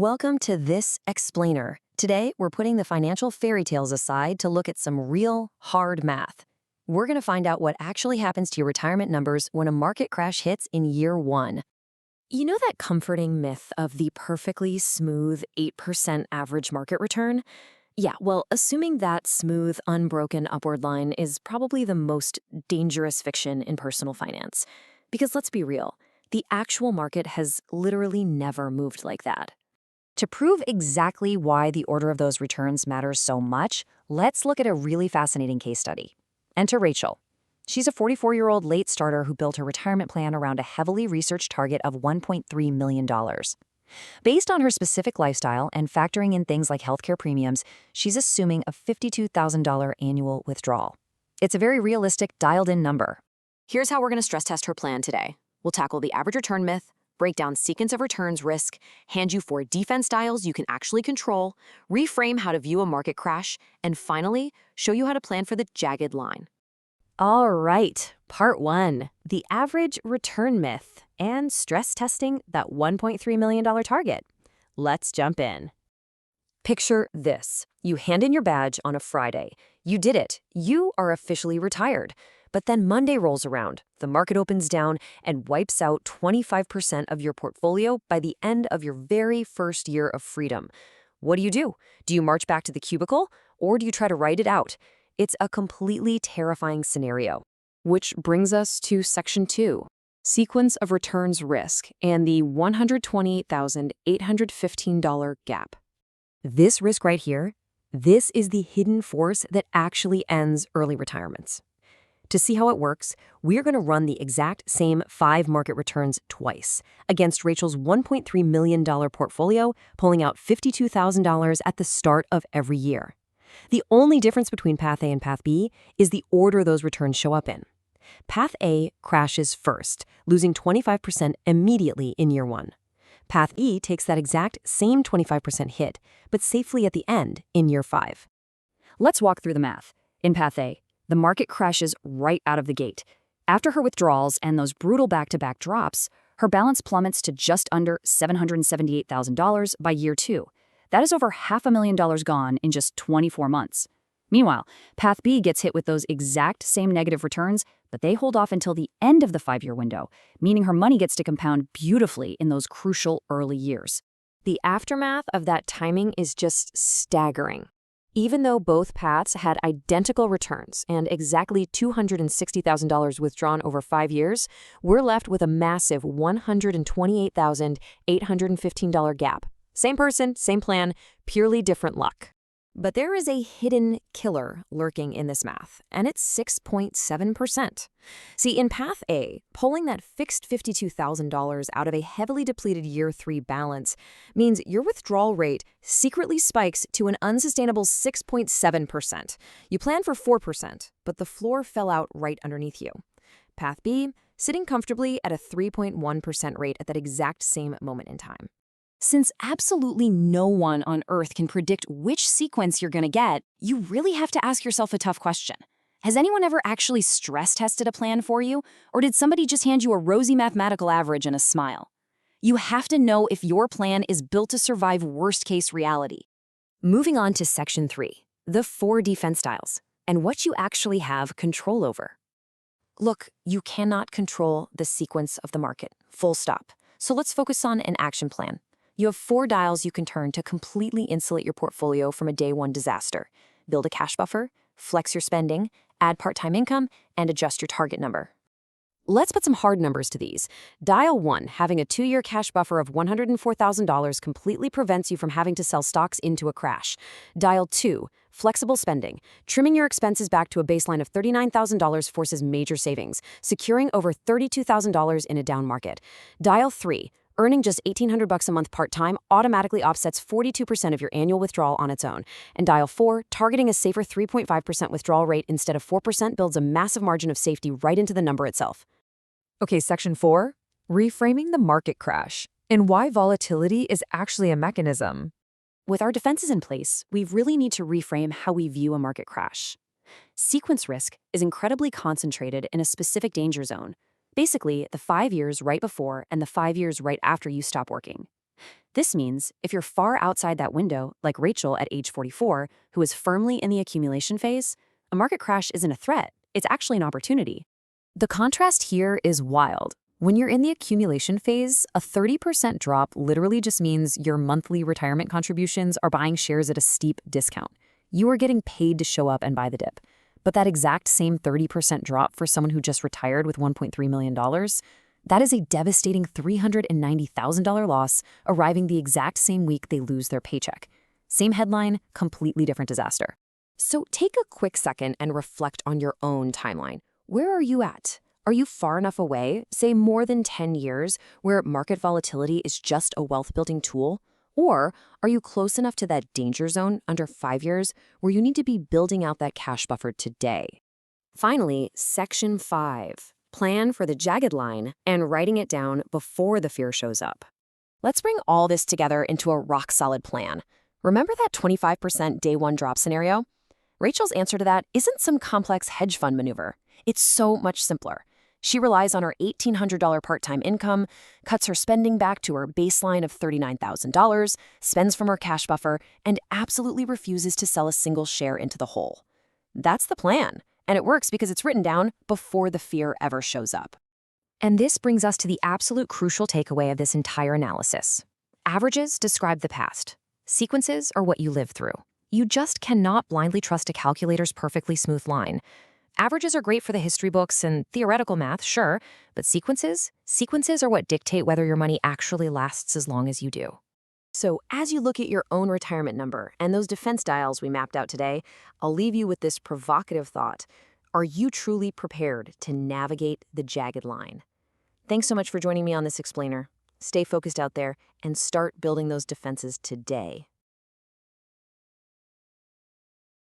Welcome to This Explainer. Today, we're putting the financial fairy tales aside to look at some real, hard math. We're going to find out what actually happens to your retirement numbers when a market crash hits in year one. You know that comforting myth of the perfectly smooth 8% average market return? Yeah, well, assuming that smooth, unbroken upward line is probably the most dangerous fiction in personal finance. Because let's be real, the actual market has literally never moved like that. To prove exactly why the order of those returns matters so much, let's look at a really fascinating case study. Enter Rachel. She's a 44-year-old late starter who built her retirement plan around a heavily researched target of $1.3 million. Based on her specific lifestyle and factoring in things like healthcare premiums, she's assuming a $52,000 annual withdrawal. It's a very realistic, dialed-in number. Here's how we're going to stress test her plan today. We'll tackle the average return myth, break down sequence of returns risk, hand you 4 defense styles you can actually control, reframe how to view a market crash, and finally, show you how to plan for the jagged line. All right, part 1, the average return myth and stress testing that $1.3 million target. Let's jump in. Picture this. You hand in your badge on a Friday. You did it. You are officially retired. But then Monday rolls around, the market opens down and wipes out 25% of your portfolio by the end of your very first year of freedom. What do? Do you march back to the cubicle, or do you try to ride it out? It's a completely terrifying scenario. Which brings us to Section 2, Sequence of Returns Risk and the $128,815 gap. This risk right here, this is the hidden force that actually ends early retirements. To see how it works, we're going to run the exact same 5 market returns twice against Rachel's $1.3 million portfolio, pulling out $52,000 at the start of every year. The only difference between Path A and Path B is the order those returns show up in. Path A crashes first, losing 25% immediately in year 1. Path E takes that exact same 25% hit, but safely at the end in year 5. Let's walk through the math. In Path A, the market crashes right out of the gate. After her withdrawals and those brutal back-to-back drops, her balance plummets to just under $778,000 by year 2. That is over $500,000 gone in just 24 months. Meanwhile, Path B gets hit with those exact same negative returns, but they hold off until the end of the 5-year window, meaning her money gets to compound beautifully in those crucial early years. The aftermath of that timing is just staggering. Even though both paths had identical returns and exactly $260,000 withdrawn over 5 years, we're left with a massive $128,815 gap. Same person, same plan, purely different luck. But there is a hidden killer lurking in this math, and it's 6.7%. See, in Path A, pulling that fixed $52,000 out of a heavily depleted year 3 balance means your withdrawal rate secretly spikes to an unsustainable 6.7%. You planned for 4%, but the floor fell out right underneath you. Path B, sitting comfortably at a 3.1% rate at that exact same moment in time. Since absolutely no one on Earth can predict which sequence you're going to get, you really have to ask yourself a tough question. Has anyone ever actually stress tested a plan for you, or did somebody just hand you a rosy mathematical average and a smile? You have to know if your plan is built to survive worst-case reality. Moving on to Section 3, the 4 defense styles, and what you actually have control over. Look, you cannot control the sequence of the market, full stop. So let's focus on an action plan. You have 4 dials you can turn to completely insulate your portfolio from a day 1 disaster. Build a cash buffer, flex your spending, add part-time income, and adjust your target number. Let's put some hard numbers to these. Dial 1, having a 2-year cash buffer of $104,000 completely prevents you from having to sell stocks into a crash. Dial 2, flexible spending. Trimming your expenses back to a baseline of $39,000 forces major savings, securing over $32,000 in a down market. Dial 3, earning just $1,800 a month part-time automatically offsets 42% of your annual withdrawal on its own. And Dial 4, targeting a safer 3.5% withdrawal rate instead of 4% builds a massive margin of safety right into the number itself. Okay, Section 4, reframing the market crash and why volatility is actually a mechanism. With our defenses in place, we really need to reframe how we view a market crash. Sequence risk is incredibly concentrated in a specific danger zone. Basically, the 5 years right before and the 5 years right after you stop working. This means if you're far outside that window, like Rachel at age 44, who is firmly in the accumulation phase, a market crash isn't a threat. It's actually an opportunity. The contrast here is wild. When you're in the accumulation phase, a 30% drop literally just means your monthly retirement contributions are buying shares at a steep discount. You are getting paid to show up and buy the dip. But that exact same 30% drop for someone who just retired with $1.3 million, that is a devastating $390,000 loss arriving the exact same week they lose their paycheck. Same headline, completely different disaster. So take a quick second and reflect on your own timeline. Where are you at? Are you far enough away, say more than 10 years, where market volatility is just a wealth-building tool? Or are you close enough to that danger zone under 5 years where you need to be building out that cash buffer today? Finally, Section 5. Plan for the jagged line and writing it down before the fear shows up. Let's bring all this together into a rock-solid plan. Remember that 25% day one drop scenario? Rachel's answer to that isn't some complex hedge fund maneuver. It's so much simpler. She relies on her $1,800 part-time income, cuts her spending back to her baseline of $39,000, spends from her cash buffer, and absolutely refuses to sell a single share into the hole. That's the plan, and it works because it's written down before the fear ever shows up. And this brings us to the absolute crucial takeaway of this entire analysis. Averages describe the past. Sequences are what you live through. You just cannot blindly trust a calculator's perfectly smooth line. Averages are great for the history books and theoretical math, sure, but sequences are what dictate whether your money actually lasts as long as you do. So as you look at your own retirement number and those defense dials we mapped out today, I'll leave you with this provocative thought. Are you truly prepared to navigate the jagged line? Thanks so much for joining me on this explainer. Stay focused out there and start building those defenses today.